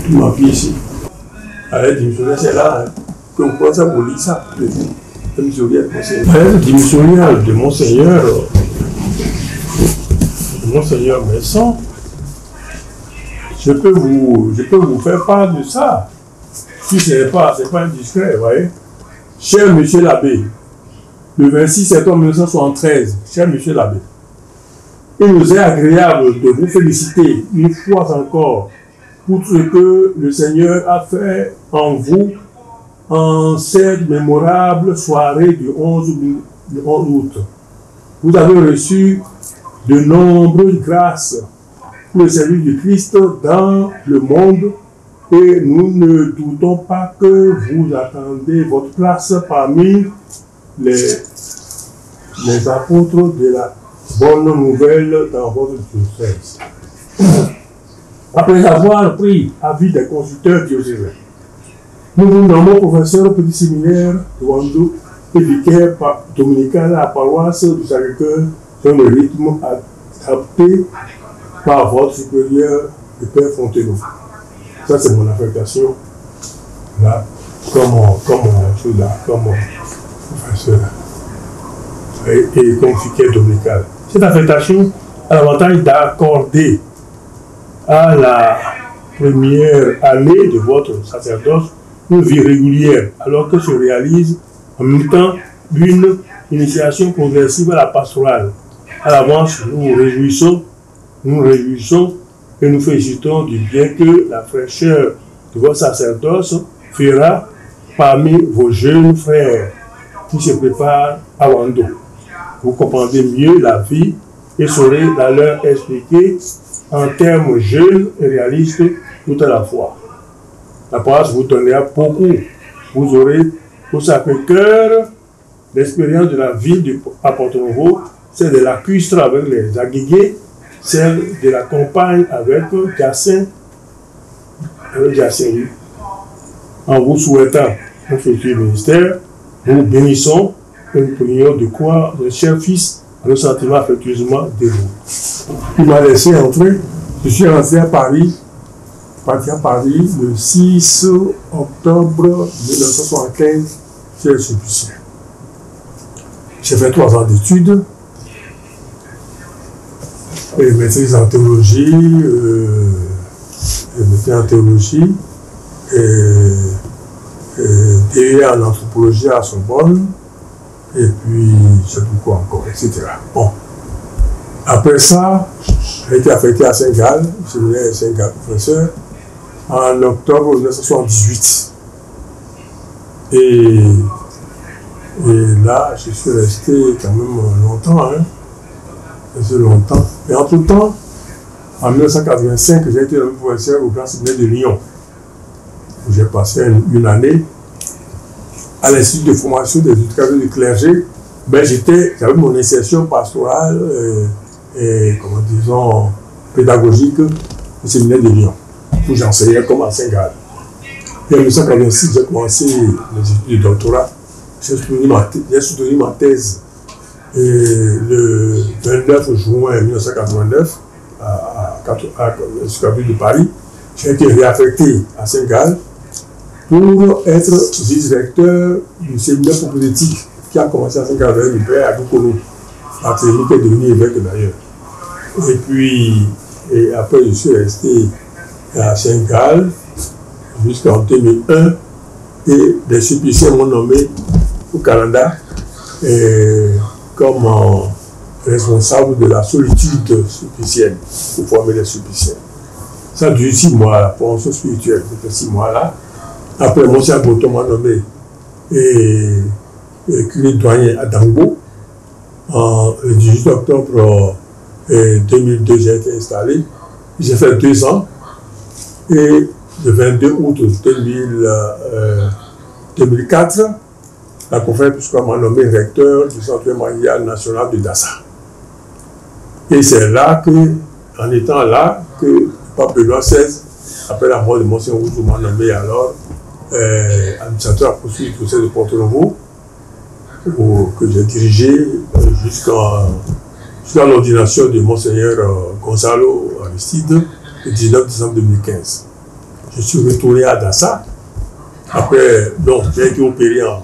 toute ma vie ici. Elle est démissionnaire, c'est là. Hein. Que vous pensez pour lire ça? Démissionnaire de Monseigneur Messon. Je peux vous faire part de ça. Si ce n'est pas indiscret, vous voyez. Cher Monsieur l'abbé, le 26 septembre 1973, cher Monsieur l'abbé, il nous est agréable de vous féliciter une fois encore pour ce que le Seigneur a fait en vous en cette mémorable soirée du 11 août. Vous avez reçu de nombreuses grâces pour le service du Christ dans le monde et nous ne doutons pas que vous attendez votre place parmi les apôtres de la bonne nouvelle dans votre diocèse. Après avoir pris avis des consulteurs diocésains, nous vous nommons professeur au petit séminaire de Wando et vicaire dominical à la paroisse du Sacré-Cœur sur le rythme adapté par votre supérieur, le Père Fontenot. Ça, c'est mon affectation, là, comme professeur et comme vicaire dominical. Cette affectation a l'avantage d'accorder à la première année de votre sacerdoce une vie régulière, alors que se réalise en même temps une initiation progressive à la pastorale. À l'avance, nous nous réjouissons et nous félicitons du bien que la fraîcheur de votre sacerdoce fera parmi vos jeunes frères qui se préparent à Wando. Vous comprendrez mieux la vie et saurez la leur expliquer en termes jeunes et réalistes tout à la fois. La paroisse vous donnera beaucoup. Vous aurez au Sacré-Cœur l'expérience de la ville du Porto-Novo, celle de la Custre avec les Aguigués, celle de la campagne avec Jacin. En vous souhaitant un futur ministère, nous vous bénissons et nous prions de quoi le cher fils nos sentiments affectueusement dévoués. Il m'a laissé entrer. Je suis rentré à Paris, le 6 octobre 1975 chez le Sulpicien. J'ai fait 3 ans d'études, et maîtrise en théologie, et en anthropologie à Sorbonne, et puis je sais plus quoi encore, etc. Bon. Après ça, j'ai été affecté à Saint-Gall, je suis à Saint-Gall professeur, en octobre 1978. Et là, je suis resté quand même longtemps, Et entre-temps, en 1985, j'ai été nommé professeur au Grand Séminaire de Lyon, où j'ai passé une année à l'Institut de formation des éducateurs du clergé. Ben, j'avais mon insertion pastorale pédagogique au Séminaire de Lyon, où j'enseignais comme à Saint-Gall. Et en 1986, j'ai commencé les études de doctorat. J'ai soutenu ma thèse le 29 juin 1989 à l'Institut de Paris. J'ai été réaffecté à Saint-Gall pour être vice-directeur du séminaire prophétique qui a commencé à Saint-Gall avec le père Agoukono, Barthélemy qui est devenu évêque d'ailleurs. Et après, je suis resté à Saint-Gall jusqu'en 2001 et les Sulpiciens m'ont nommé au Canada comme responsable de la solitude sulpicienne pour former les Sulpiciens. Ça dure 6 mois, la formation spirituelle, c'était 6 mois là. Après, Monsieur Agoto m'a nommé curé doyen à Dango. Le 18 octobre 2002, j'ai été installé. J'ai fait 2 ans. Et le 22 août 2004, la conférence épiscopale m'a nommé recteur du Centre marial national de Dassa. Et c'est là en étant là, que Pape Benoît XVI, après la mort de Monseigneur Rousseau, m'a nommé alors administrateur apostolique du diocèse de Porto-Novo, que j'ai dirigé jusqu'à l'ordination de Monseigneur Gonzalo Aristide le 19 décembre 2015. je suis retourné à Dassa. Après, donc, j'ai été opéré à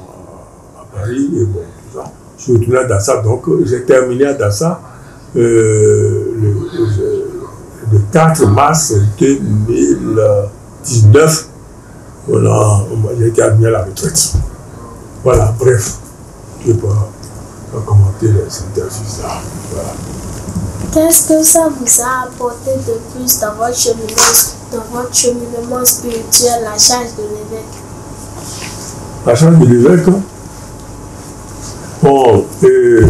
Paris, et bon, tout ça. Je suis retourné à Dassa, donc j'ai terminé à Dassa le 4 mars 2019. Voilà, j'ai été admis à la retraite. Voilà, bref, je ne vais pas commenter les interviews-là. Voilà. Qu'est-ce que ça vous a apporté de plus dans votre cheminement spirituel, la charge de l'évêque? La charge de l'évêque, bon,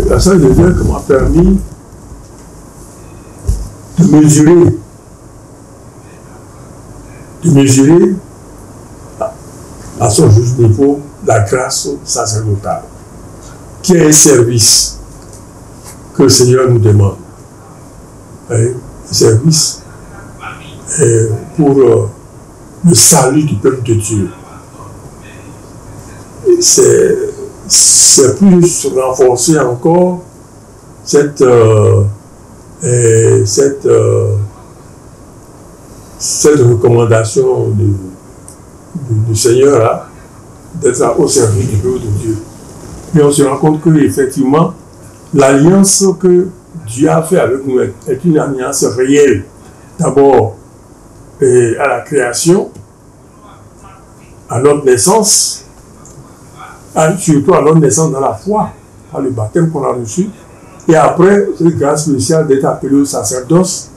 la charge de l'évêque m'a permis de mesurer à son juste niveau la grâce sacerdotale, qui est un service que le Seigneur nous demande. Un service pour le salut du peuple de Dieu. C'est plus renforcer encore cette recommandation du Seigneur là, d'être au service du peuple de Dieu. Et on se rend compte que effectivement l'alliance que Dieu a fait avec nous est une alliance réelle. D'abord à la création, à notre naissance, surtout à notre naissance dans la foi, par le baptême qu'on a reçu, et après cette grâce spéciale d'être appelé au sacerdoce,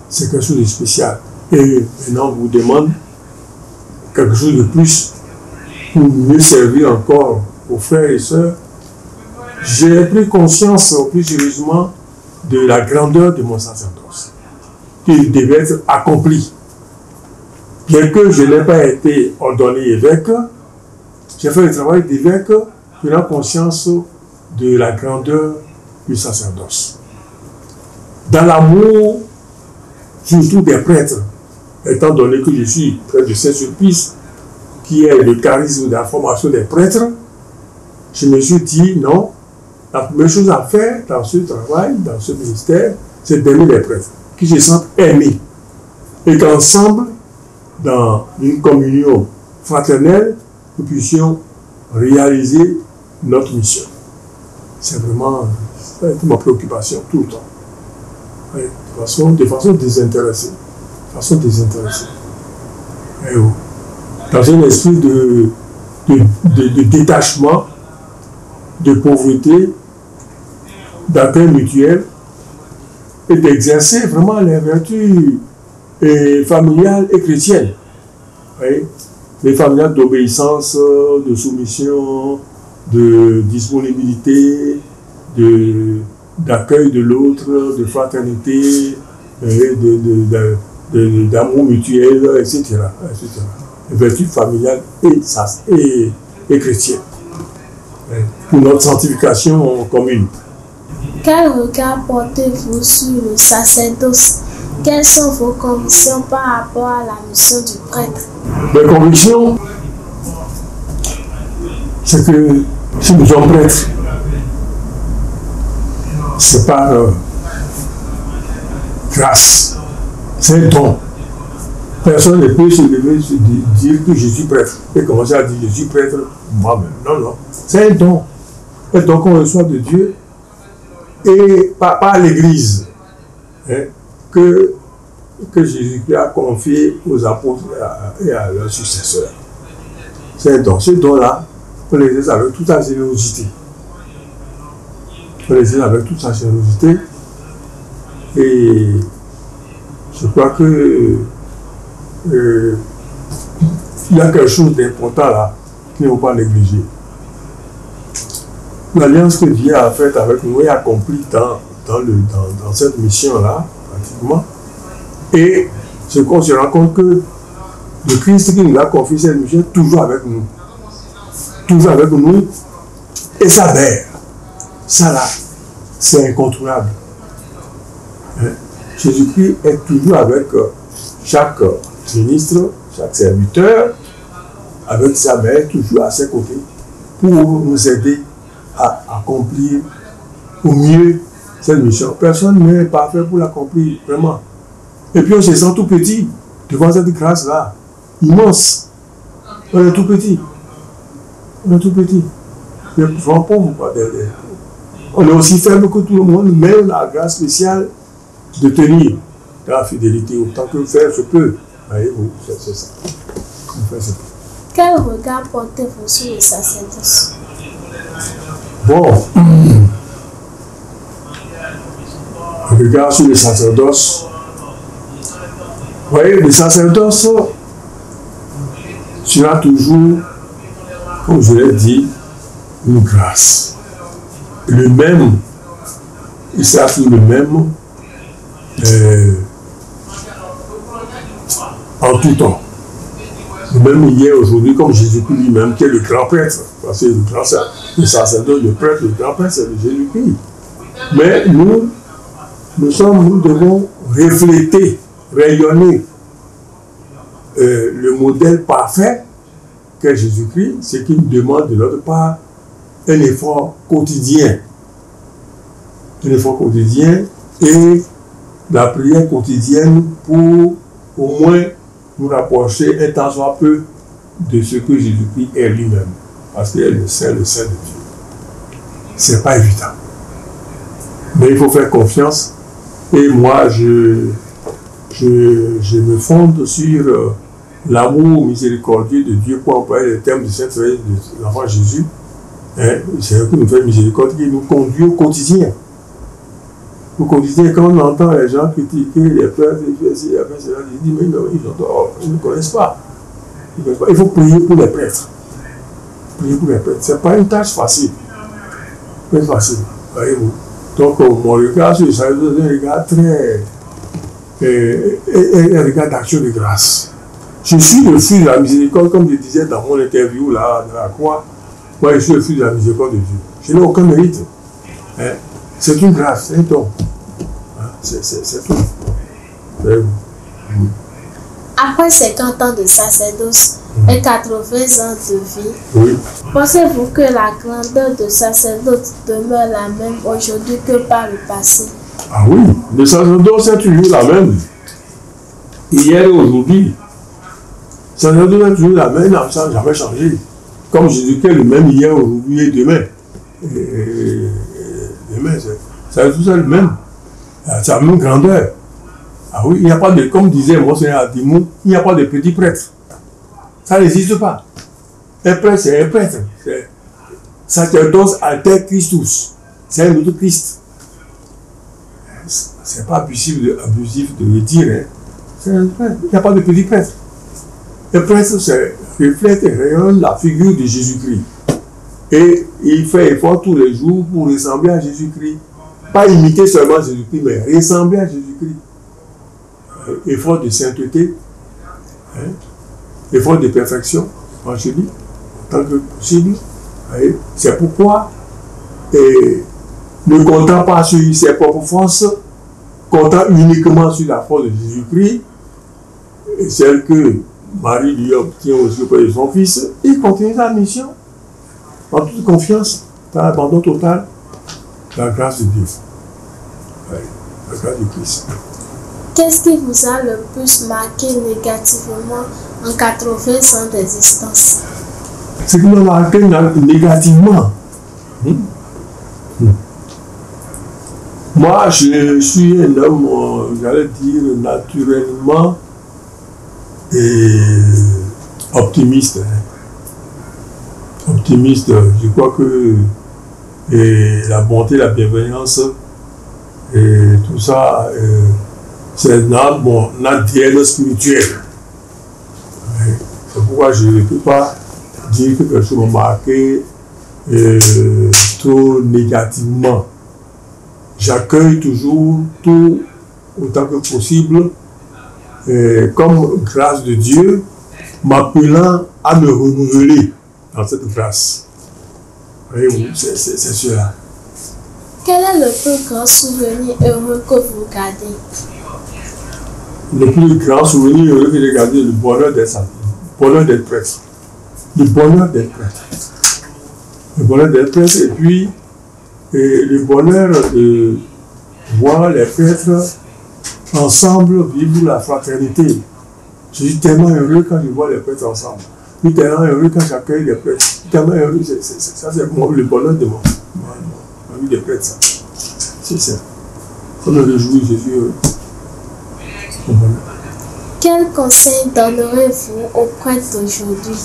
c'est quelque chose de spécial. Et maintenant on vous demande quelque chose de plus pour mieux servir encore aux frères et sœurs. J'ai pris conscience plus sérieusement de la grandeur de mon sacerdoce. Il devait être accompli. Bien que je n'ai pas été ordonné évêque, j'ai fait le travail d'évêque prenant conscience de la grandeur du sacerdoce. Dans l'amour, surtout des prêtres, étant donné que je suis prêtre de Saint-Sulpice, qui est le charisme de la formation des prêtres, je me suis dit non, la première chose à faire dans ce travail, dans ce ministère, c'est d'aimer les prêtres, qui se sentent aimés, et qu'ensemble, dans une communion fraternelle, nous puissions réaliser notre mission. C'est vraiment ma préoccupation tout le temps. Oui, de façon désintéressée. Et dans un esprit de détachement, de pauvreté, d'accueil mutuel, et d'exercer vraiment les vertus familiales et chrétiennes. Oui. Les familiales d'obéissance, de soumission, de disponibilité, d'accueil de l'autre, de fraternité, d'amour mutuel, etc. Les vertus familiales et chrétiennes. Pour notre sanctification commune. Quel regard portez-vous sur le sacerdoce? Quelles sont vos convictions par rapport à la mission du prêtre? Mes convictions, c'est que si nous sommes prêtres, c'est par grâce, c'est un don. Personne ne peut se lever et se dire que je suis prêtre et commencer à dire je suis prêtre moi-même. Non, non, c'est un don. Un don qu'on reçoit de Dieu et par l'Église. Hein, que Jésus-Christ a confié aux apôtres et à leurs successeurs. C'est un don. Ce don-là, on l'exerce avec toute sa générosité. Et je crois que il y a quelque chose d'important là qu'il ne faut pas négliger. L'alliance que Dieu a faite avec nous est accomplie dans cette mission-là, pratiquement. Et ce qu'on se rend compte que le Christ qui nous a confié cette mission est toujours avec nous. Toujours avec nous. Et sa mère. Ça là, c'est incontournable. Jésus-Christ est toujours avec chaque ministre, chaque serviteur, avec sa mère toujours à ses côtés, pour nous aider à accomplir au mieux cette mission. Personne n'est parfait pour l'accomplir, vraiment. Et puis on se sent tout petit devant cette grâce-là. immense. On est tout petit. On est tout petit. Les gens pauvres, quoi. On est aussi faible que tout le monde, mais on a la grâce spéciale de tenir la fidélité autant que faire se peut. Voyez-vous, c'est ça. Quel regard portez-vous sur le sacerdoce? Bon, regard sur le sacerdoce. Vous voyez, le sacerdoce sera toujours, comme je l'ai dit, une grâce. Le même, il sera toujours le même en tout temps. Le même hier, aujourd'hui, comme Jésus-Christ lui-même, qui est le grand prêtre. Parce que le sacerdoce, le prêtre, le grand prêtre, c'est le Jésus-Christ. Mais nous devons refléter, rayonner le modèle parfait qu'est Jésus-Christ, ce qui nous demande de notre part un effort quotidien. Un effort quotidien et la prière quotidienne pour au moins nous rapprocher un tant soit peu de ce que Jésus-Christ est lui-même. Parce qu'il est le Saint de Dieu. C'est pas évident. Mais il faut faire confiance. Et moi, je me fonde sur l'amour miséricordieux de Dieu pour employer le terme de cette fête de l'enfant Jésus. C'est un coup de fait miséricorde qui nous conduit au quotidien. Au quotidien, quand on entend les gens critiquer les prêtres, ils disent mais non, ils ne connaissent pas. Il faut prier pour les prêtres. Prier pour les prêtres. Ce n'est pas une tâche facile. Pas facile. Voyez-vous. Donc, mon regard sur ça, c'est un regard très. Un regard d'action de grâce. Je suis le fruit de la miséricorde, comme je disais dans mon interview là, dans la croix. Moi, je suis le fruit de la miséricorde de Dieu. Je n'ai aucun mérite. C'est une grâce, c'est un don. C'est tout. Après 50 ans de sacerdoce et 80 ans de vie, oui. Pensez-vous que la grandeur de sacerdoce demeure la même aujourd'hui que par le passé? Ah oui, le sacerdoce est toujours la même. Hier et aujourd'hui. Le sacerdoce est toujours la même, ça n'a jamais changé. Comme Jésus-Christ le même hier, aujourd'hui et demain. Demain, c'est tout ça le même. C'est la même grandeur. Ah oui, il n'y a pas de, comme disait Monseigneur Adimou, il n'y a pas de petit prêtre. Ça n'existe pas. Un prêtre, c'est un prêtre. Sacerdoce alter Christus. C'est un autre Christ. C'est pas abusif de le dire. C'est un prêtre. Il n'y a pas de petit prêtre. Un prêtre, c'est reflète et rayonne la figure de Jésus-Christ. Et il fait effort tous les jours pour ressembler à Jésus-Christ. Pas imiter seulement Jésus-Christ, mais ressembler à Jésus-Christ. Effort de sainteté, effort de perfection, angélique, tant que possible. C'est pourquoi, ne comptant pas sur ses propres forces, comptant uniquement sur la force de Jésus-Christ, et celle que Marie lui obtient aussi auprès de son fils, il continue sa mission en toute confiance, dans l'abandon total, la grâce de Dieu. La grâce de Christ. Qu'est-ce qui vous a le plus marqué négativement en 80 ans d'existence? Ce qui m'a marqué négativement. Moi, je suis un homme, j'allais dire, naturellement optimiste. Optimiste, je crois que la bonté, la bienveillance, et tout ça, c'est notre ADN spirituel. C'est pourquoi je ne peux pas dire que quelque chose m'a marqué trop négativement. J'accueille toujours tout autant que possible comme grâce de Dieu, m'appelant à me renouveler dans cette grâce. Voyez-vous, c'est cela. Quel est le plus grand souvenir heureux que vous gardez? Le plus grand souvenir heureux que j'ai gardé, le bonheur d'être prêtre. Le bonheur d'être prêtre. Le bonheur d'être prêtre et puis le bonheur de voir les prêtres ensemble vivre la fraternité. Je suis tellement heureux quand je vois les prêtres ensemble. Je suis tellement heureux quand j'accueille les prêtres. Je suis tellement heureux. Ça, c'est le bonheur de ma vie de prêtre. Ça. C'est ça. Quand je me réjouis, je suis heureux. Quel conseil donnerez-vous aux prêtres d'aujourd'hui?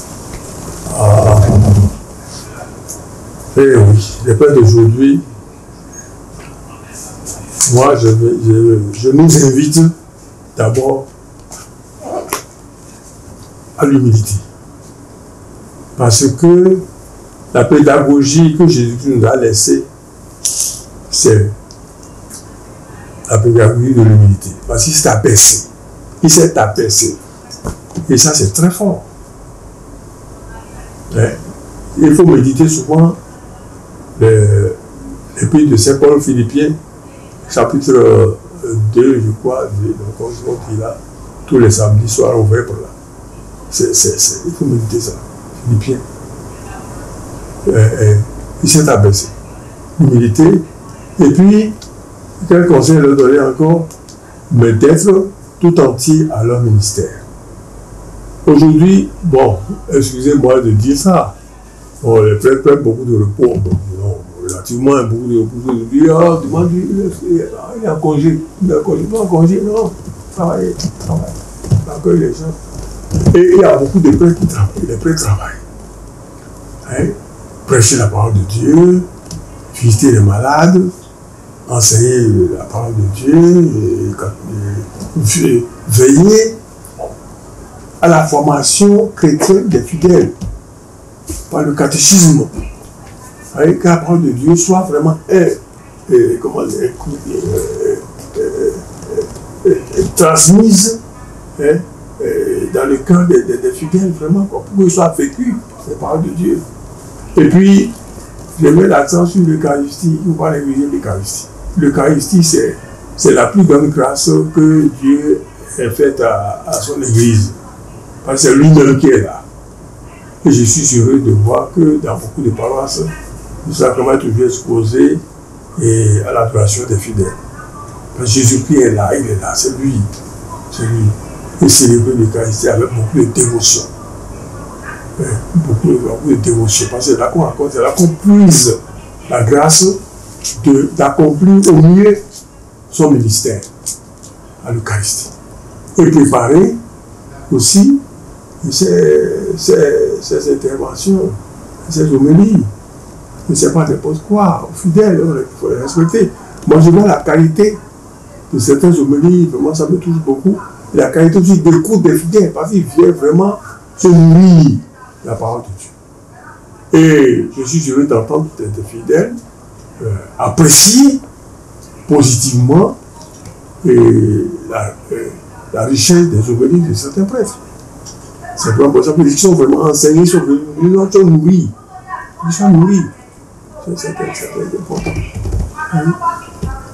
Eh oui, les prêtres d'aujourd'hui, moi, je nous invite d'abord à l'humilité. Parce que la pédagogie que Jésus nous a laissée, c'est la pédagogie de l'humilité. Parce qu'il s'est abaissé. Il s'est abaissé. Et ça, c'est très fort. Il faut méditer souvent l'épître de Saint Paul aux Philippiens, chapitre 2, je crois, donc il a tous les samedis soirs ouverts pour là. Il faut méditer ça. Philippiens. Il s'est abaissé. Humilité. Et puis, quel conseil leur donner encore? Mais d'être tout entier à leur ministère. Aujourd'hui, bon, excusez-moi de dire ça. Bon, les prêtres prennent beaucoup de repos. Bon, non, relativement beaucoup de repos. Je dis, demande, il est en congé. Il est en congé. Pas en congé, non. Travailler. Accueille les gens. Et il y a beaucoup de prêtres qui travaillent. Les prêtres travaillent. Prêcher la parole de Dieu, visiter les malades, enseigner la parole de Dieu, et veiller à la formation chrétienne des fidèles par le catéchisme. Que la parole de Dieu soit vraiment transmise dans le cœur des fidèles, vraiment, pour qu'ils soient vécus, les paroles de Dieu. Et puis, je mets l'accent sur l'Eucharistie. Il ne faut pas négliger l'Eucharistie. L'Eucharistie, c'est la plus grande grâce que Dieu ait faite à son Église. Parce que c'est lui-même qui est là. Et je suis heureux de voir que dans beaucoup de paroisses, le sacrement est toujours exposé à l'adoration des fidèles. Parce que Jésus-Christ est là, il est là, c'est lui. C'est lui. Et célébrer l'Eucharistie avec beaucoup de dévotion. Beaucoup de dévotion. Parce que c'est là qu'on puise la grâce d'accomplir au mieux son ministère à l'Eucharistie. Et préparer aussi ces interventions, ces homélies. Ne sais pas n'importe quoi, aux fidèles, il faut les respecter. Moi, je vois la qualité de certaines homélies, vraiment, ça me touche beaucoup. Et la qualité aussi d'écoute des fidèles, parce qu'ils viennent vraiment se nourrir de la parole de Dieu. Et je suis heureux d'entendre des fidèles apprécier positivement la richesse des homélies de certains prêtres. C'est vraiment pour ça qu'ils sont vraiment enseignés, ils sont nourris. Ils sont nourris. C'est important.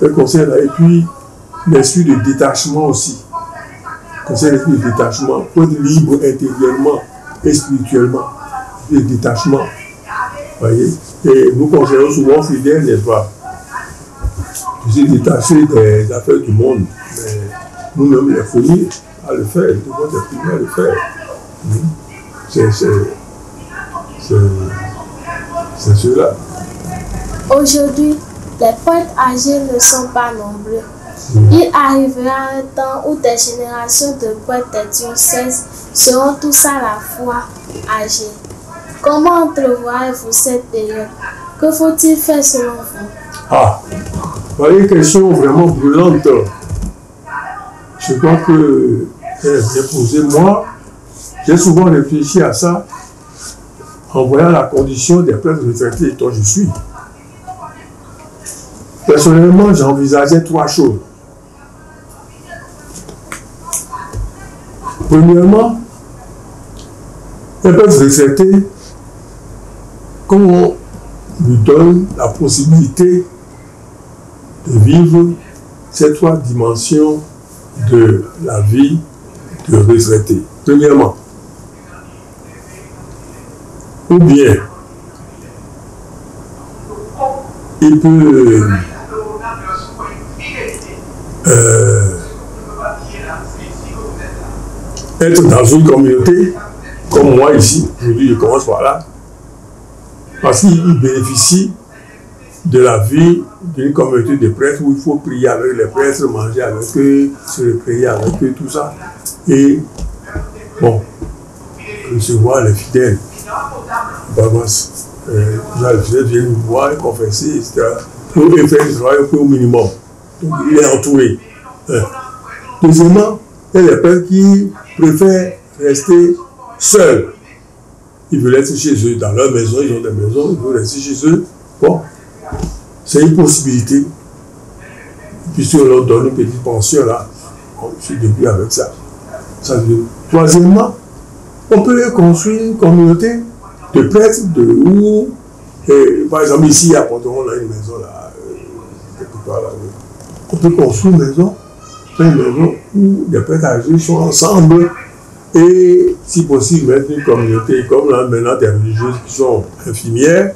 Le conseil là, et puis l'esprit de détachement aussi. Conseil l'esprit de détachement, pour être libre intérieurement et spirituellement. Le détachement. Voyez? Et nous conseillons souvent aux fidèles, n'est-ce pas, de se détacher des affaires du monde. Mais nous-mêmes les fournir à le faire, nous devons les fournir à le faire. C'est cela. Aujourd'hui, les prêtres âgés ne sont pas nombreux. Il arrivera un temps où des générations de prêtres des diocèses seront tous à la fois âgés. Comment entrevoyez-vous cette période? Que faut-il faire selon vous? Voyez, question vraiment brûlante. Je crois qu'elle est bien posée. Moi, j'ai souvent réfléchi à ça en voyant la condition des prêtres retraités dont je suis. Personnellement, j'envisageais 3 choses. Premièrement, les prêtres retraités, qu'on lui donne la possibilité de vivre ces 3 dimensions de la vie de retraité. Premièrement, ou bien il peut être dans une communauté, comme moi ici, aujourd'hui je commence par là, parce qu'il bénéficie de la vie d'une communauté de prêtres où il faut prier avec les prêtres, manger avec eux, se récréer avec eux, tout ça. Et bon, recevoir les fidèles. Les fidèles viennent nous voir, confesser, etc. Pour faire du travail un peu au minimum. Donc il est entouré. Deuxièmement, il y a des prêtres qui préfèrent rester seuls. Ils veulent être chez eux, dans leur maison, ils ont des maisons, ils veulent rester chez eux. Bon, c'est une possibilité. Puis on leur donne une petite pension là, je suis début avec ça. Troisièmement, on peut construire une communauté de prêtres où, par exemple ici à Port-au-Mont, on a une maison là, quelque part là. On peut construire une maison où les prêtres âgés sont ensemble et si possible mettre une communauté comme là maintenant des religieuses qui sont infirmières,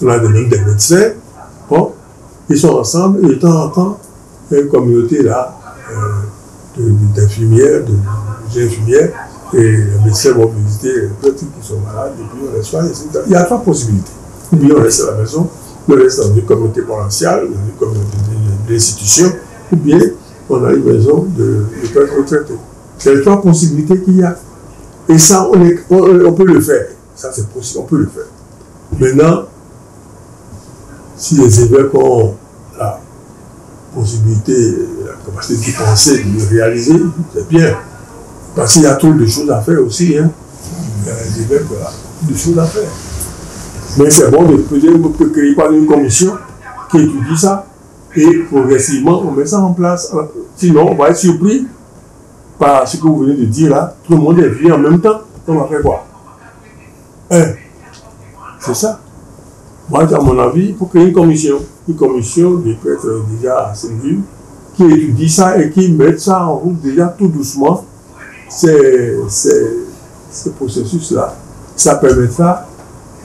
on a même des médecins, bon, ils sont ensemble et de temps en temps, il y a une communauté là d'infirmières, d'infirmières, et les médecins vont visiter les prêtres qui sont malades, et puis on les soigne, etc. Il y a trois possibilités. Ou bien on reste à la maison, on reste dans une communauté provinciale, dans une communauté d'institution, ou bien on a une maison de prêtres retraités. C'est les trois possibilités qu'il y a. Et ça, on peut le faire. Ça, c'est possible, on peut le faire. Maintenant, si les évêques ont la possibilité, la capacité de penser, de le réaliser, c'est bien. Parce qu'il y a trop de choses à faire aussi. Hein. Il y a les évêques, voilà, de choses à faire. Mais c'est bon de peut créer par une commission qui étudie ça et progressivement on met ça en place. Sinon, on va être surpris par ce que vous venez de dire là. Tout le monde est venu en même temps. On va faire quoi? C'est ça. Moi, à mon avis, il faut créer une commission des prêtres déjà assez vus qui étudie ça et qui met ça en route déjà tout doucement. Ce processus-là, ça permettra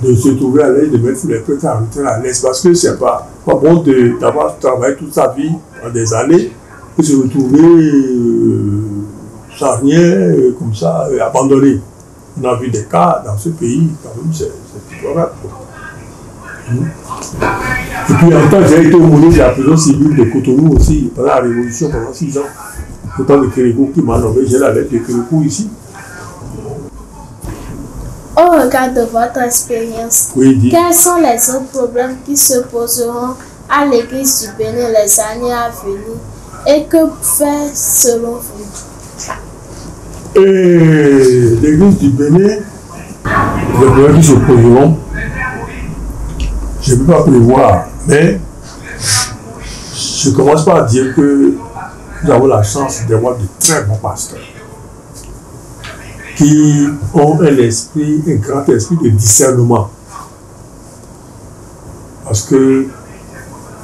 de se trouver à l'aise, de mettre les prêtres à retraite à l'aise, parce que c'est pas bon d'avoir travaillé toute sa vie en des années et se retrouver sans rien, comme ça, abandonné. On a vu des cas dans ce pays, quand même, c'est déplorable. Et puis en temps, j'ai été aumônier de la prison civile de Cotonou aussi, pendant la Révolution, pendant 6 ans. Au temps de Kérékou qui m'a nommé, j'ai la lettre de Kérékou ici. Au regard de votre expérience, oui, quels sont les autres problèmes qui se poseront à l'église du Bénin les années à venir et que faire selon vous? L'église du Bénin, les problèmes qui se poseront, je ne peux pas prévoir, mais je commence par dire que nous avons la chance d'avoir de très bons pasteurs qui ont un grand esprit de discernement. Parce que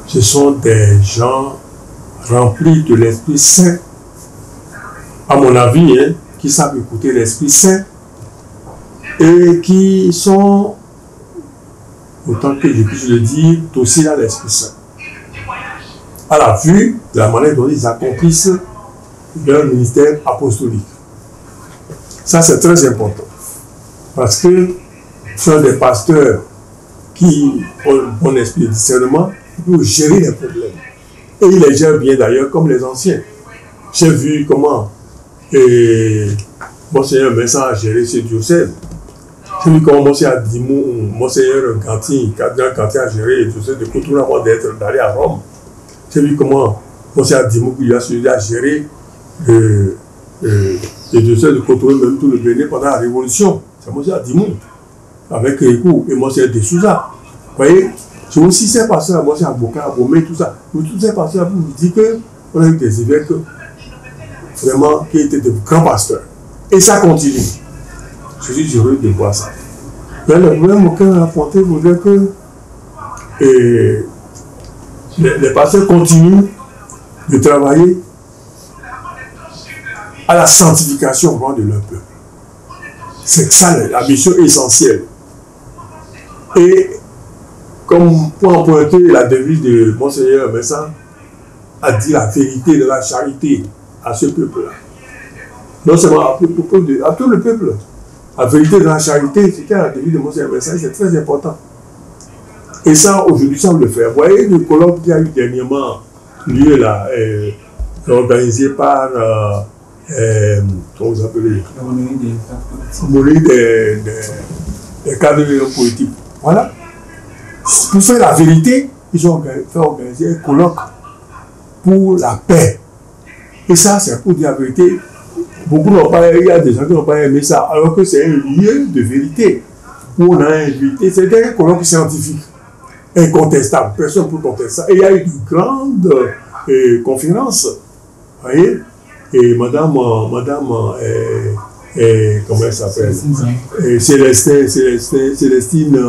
ce sont des gens remplis de l'Esprit Saint, à mon avis, hein, qui savent écouter l'Esprit Saint et qui sont, autant que je puisse le dire, aussi à l'Esprit Saint. À la vue de la manière dont ils accomplissent leur ministère apostolique. Ça, c'est très important. Parce que ce sont des pasteurs qui ont un bon esprit de discernement pour gérer les problèmes. Et ils les gèrent bien d'ailleurs, comme les anciens. J'ai vu comment Monseigneur Vincent a géré ce diocèse. J'ai vu comment Monseigneur Cardinal Cantin a géré le diocèse de Cotonou avant d'aller à Rome. J'ai vu comment Monseigneur Dimou a géré le diocèse de Cotonou, même tout le Bénin pendant la Révolution. C'est Monseigneur Dimou, avec Kérékou et Monseigneur de Souza. Vous voyez, c'est aussi ces pasteurs, Monseigneur Aboka, Abomé, tout ça. Tous ces pasteurs, vous dites qu'on a eu des évêques vraiment qui étaient de grands pasteurs. Et ça continue. Je suis heureux de voir ça. Mais le problème auquel on a apporté voudrait que les pasteurs continuent de travailler à la sanctification de leur peuple. C'est ça la mission essentielle. Et comme pour emprunter la devise de Monseigneur Vincent, a dit la vérité de la charité à ce peuple-là. Non seulement à tout le peuple. La vérité dans la charité, c'était la devise de Monseigneur Versailles, c'est très important. Et ça, aujourd'hui, ça on le fait. Vous voyez le colloque qu'il y a eu dernièrement, lieu là, organisé par, comment vous appelez, des cadres politiques. Voilà. Pour faire la vérité, ils ont fait organiser un colloque pour la paix. Et ça, c'est pour dire la vérité. Beaucoup n'ont pas, il y a des gens qui n'ont pas aimé ça, alors que c'est un lieu de vérité où on a invité. C'était un colloque scientifique, incontestable, personne ne peut contester ça. Et il y a eu de grandes conférences, vous voyez. Et madame, comment elle s'appelle, Célestine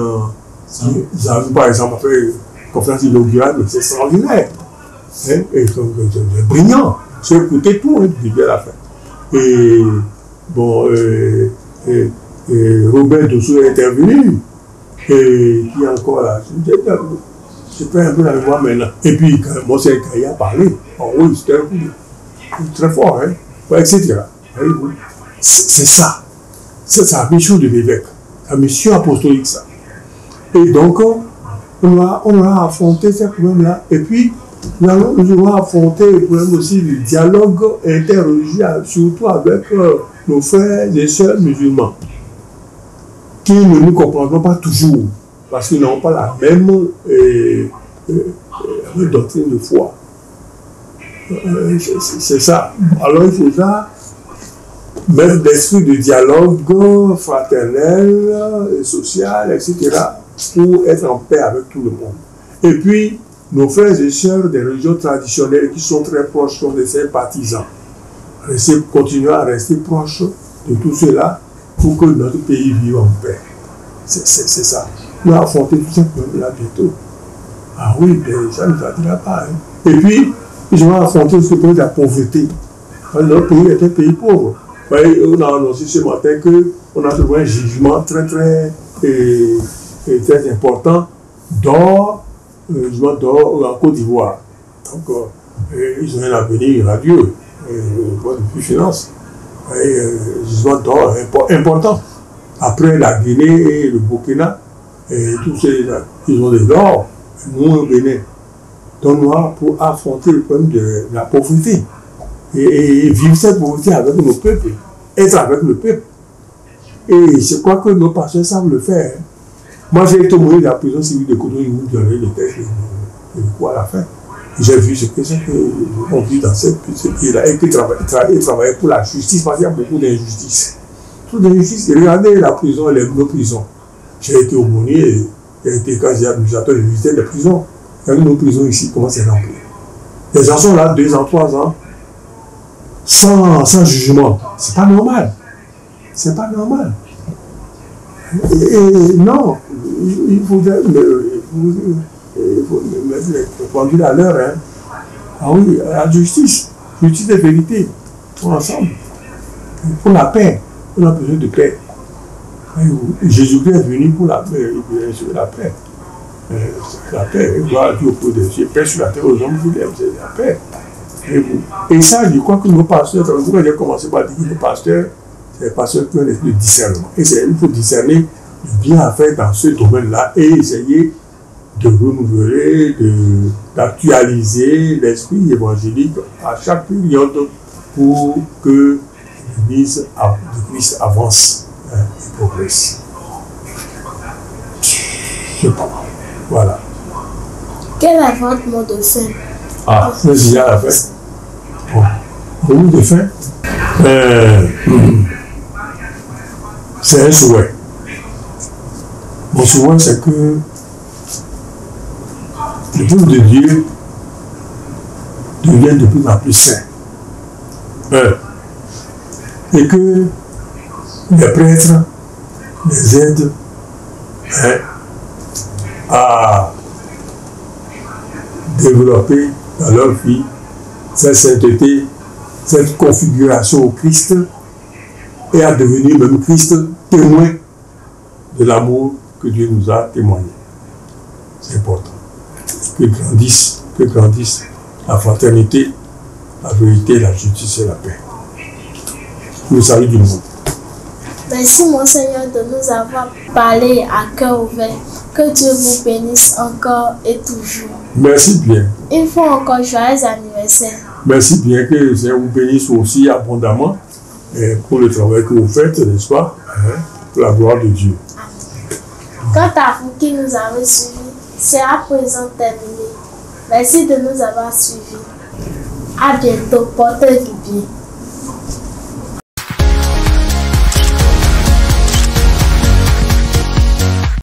Zavou, par exemple, a fait une conférence inaugurale, mais c'est extraordinaire. Hein? Et c'est brillant. J'ai écouté tout, hein, du début à la fin. Et bon, Robert Dossou est intervenu. Et qui est encore là? Je perds un peu la mémoire maintenant. Et puis, Monseigneur Kaya a parlé. Oh oui, c'était un coup très fort, hein, etc. C'est ça. C'est sa mission de l'évêque. Sa mission apostolique, ça. Et donc, on a affronté ces problèmes-là. Et puis, nous allons affronter le problème aussi du dialogue interreligieux, surtout avec nos frères et sœurs musulmans, qui ne nous comprendront pas toujours, parce qu'ils n'ont pas la même doctrine de foi. C'est ça. Alors il faudra mettre l'esprit de dialogue fraternel, social, etc., pour être en paix avec tout le monde. Et puis, nos frères et sœurs des religions traditionnelles qui sont très proches, comme des sympathisants, continuer à rester proches de tout cela pour que notre pays vive en paix. C'est ça. Nous allons affronter tout ça là bientôt. Ah oui, ça ne nous attira pas. Hein. Et puis, ils vont affronter ce problème de la pauvreté. Notre pays est un pays pauvre. Vous voyez, on a annoncé ce matin qu'on a trouvé un jugement très important d'or en Côte d'Ivoire. Donc, ils ont un avenir radieux, depuis finance. Jugement d'or important. Après la Guinée et le Burkina, tous ils ont de l'or, nous au Bénin. Donc, nous avons pour affronter le problème de la pauvreté. Et vivre cette pauvreté avec nos peuples, être avec le peuple. Et je crois que nos pasteurs savent le faire. Moi, j'ai été mourir de la prison civile de Cotonou, ils m'ont donné le texte de quoi à la fin. J'ai vu ce que c'est qu'on vit dans ce pays-là et qu'ils travaillaient pour la justice, parce qu'il y a beaucoup d'injustices. Toutes les injustices. Regardez la prison, nos prisons. J'ai été aumônier, j'ai été quand j'ai visité les prisons. Regardez nos prisons ici, comment c'est rempli. Les gens sont là 2 ans, 3 ans, sans jugement. C'est pas normal. C'est pas normal. Et non, il faut mettre les pendules à l'heure. Hein. Ah oui, la justice et vérité, tout ensemble. Pour la paix, on a besoin de paix. Jésus-Christ est venu pour la paix, la paix. La paix, gloire Dieu pour Dieu. Paix sur la terre aux hommes qui l'aiment, c'est la paix. Et ça, je crois que nos pasteurs, quand j'ai commencé par dire que nos pasteurs, c'est les pasteurs qui ont l'esprit de discernement. Et il faut discerner le bien à faire dans ce domaine-là et essayer de renouveler, d'actualiser l'esprit évangélique à chaque période pour que l'Église de Christ avance et progresse. Voilà. Quel est votre mot de fin? Ah, c'est déjà la fin. Bon. Le mot de fin, c'est un souhait. Mon souhait, c'est que le peuple de Dieu devienne de plus en plus saint. Et que les prêtres les aident à développer dans leur vie cette sainteté, cette configuration au Christ et à devenir même Christ témoin de l'amour que Dieu nous a témoigné. C'est important. Que grandisse la fraternité, la vérité, la justice et la paix. pour le salut du monde. Merci, mon Seigneur, de nous avoir parlé à cœur ouvert. Que Dieu vous bénisse encore et toujours. Merci bien. Une fois encore, joyeux anniversaire. Merci bien, que le Seigneur vous bénisse aussi abondamment pour le travail que vous faites, n'est-ce pas? Pour la gloire de Dieu. Amen. Quant à vous qui nous avez suivis, c'est à présent terminé. Merci de nous avoir suivis. À bientôt. Portez-vous bien.